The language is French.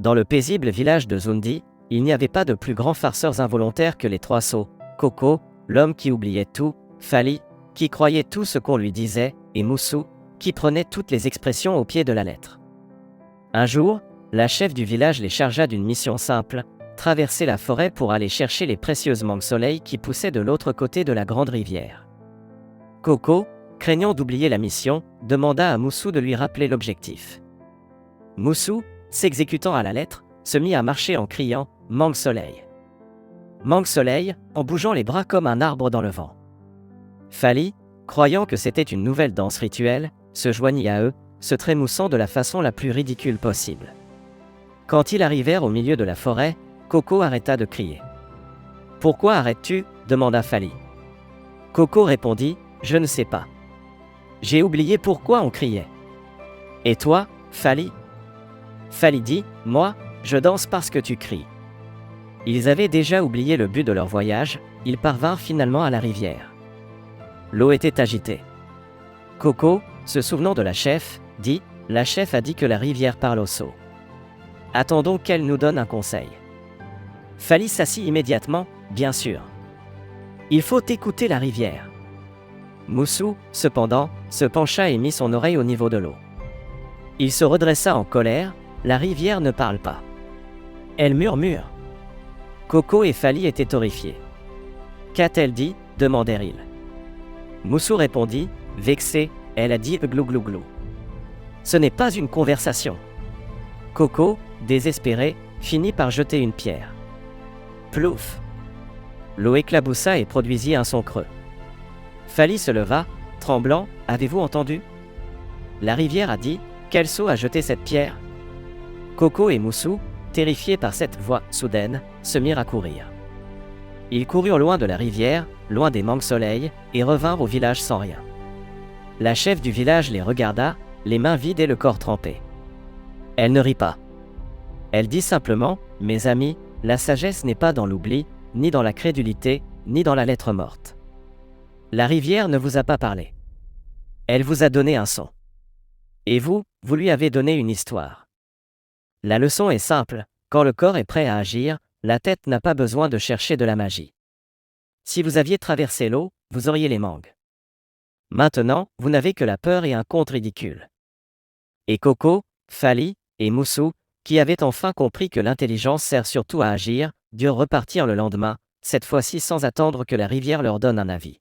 Dans le paisible village de Zundi, il n'y avait pas de plus grands farceurs involontaires que les trois sots, Koko, l'homme qui oubliait tout, Fali, qui croyait tout ce qu'on lui disait, et Moussou, qui prenait toutes les expressions au pied de la lettre. Un jour, la chef du village les chargea d'une mission simple, traverser la forêt pour aller chercher les précieuses mangues soleil qui poussaient de l'autre côté de la grande rivière. Koko, craignant d'oublier la mission, demanda à Moussou de lui rappeler l'objectif. Moussou, s'exécutant à la lettre, se mit à marcher en criant « Mangue soleil ». Mangue soleil, en bougeant les bras comme un arbre dans le vent. Fali, croyant que c'était une nouvelle danse rituelle, se joignit à eux, se trémoussant de la façon la plus ridicule possible. Quand ils arrivèrent au milieu de la forêt, Koko arrêta de crier. « Pourquoi arrêtes-tu » demanda Fali. Koko répondit « Je ne sais pas. J'ai oublié pourquoi on criait. » « Et toi, Fali » Fali dit « Moi, je danse parce que tu cries. » Ils avaient déjà oublié le but de leur voyage, ils parvinrent finalement à la rivière. L'eau était agitée. Koko, se souvenant de la chef, dit « La chef a dit que la rivière parle aux sots. Attendons qu'elle nous donne un conseil. » Fali s'assit immédiatement, bien sûr. Il faut écouter la rivière. Moussou, cependant, se pencha et mit son oreille au niveau de l'eau. Il se redressa en colère, la rivière ne parle pas. Elle murmure. Koko et Fali étaient horrifiés. Qu'a-t-elle dit demandèrent-ils. Moussou répondit, vexé, elle a dit glou glou glou. Ce n'est pas une conversation. Koko, désespéré, finit par jeter une pierre. Plouf! L'eau éclaboussa et produisit un son creux. Fali se leva, tremblant, avez-vous entendu? La rivière a dit, quel sot a jeté cette pierre? Koko et Moussou, terrifiés par cette voix soudaine, se mirent à courir. Ils coururent loin de la rivière, loin des mangues soleil, et revinrent au village sans rien. La chef du village les regarda, les mains vides et le corps trempé. Elle ne rit pas. Elle dit simplement, mes amis, la sagesse n'est pas dans l'oubli, ni dans la crédulité, ni dans la lettre morte. La rivière ne vous a pas parlé. Elle vous a donné un son. Et vous, vous lui avez donné une histoire. La leçon est simple, quand le corps est prêt à agir, la tête n'a pas besoin de chercher de la magie. Si vous aviez traversé l'eau, vous auriez les mangues. Maintenant, vous n'avez que la peur et un conte ridicule. Et Koko, Fali et Moussou, qui avaient enfin compris que l'intelligence sert surtout à agir, durent repartir le lendemain, cette fois-ci sans attendre que la rivière leur donne un avis.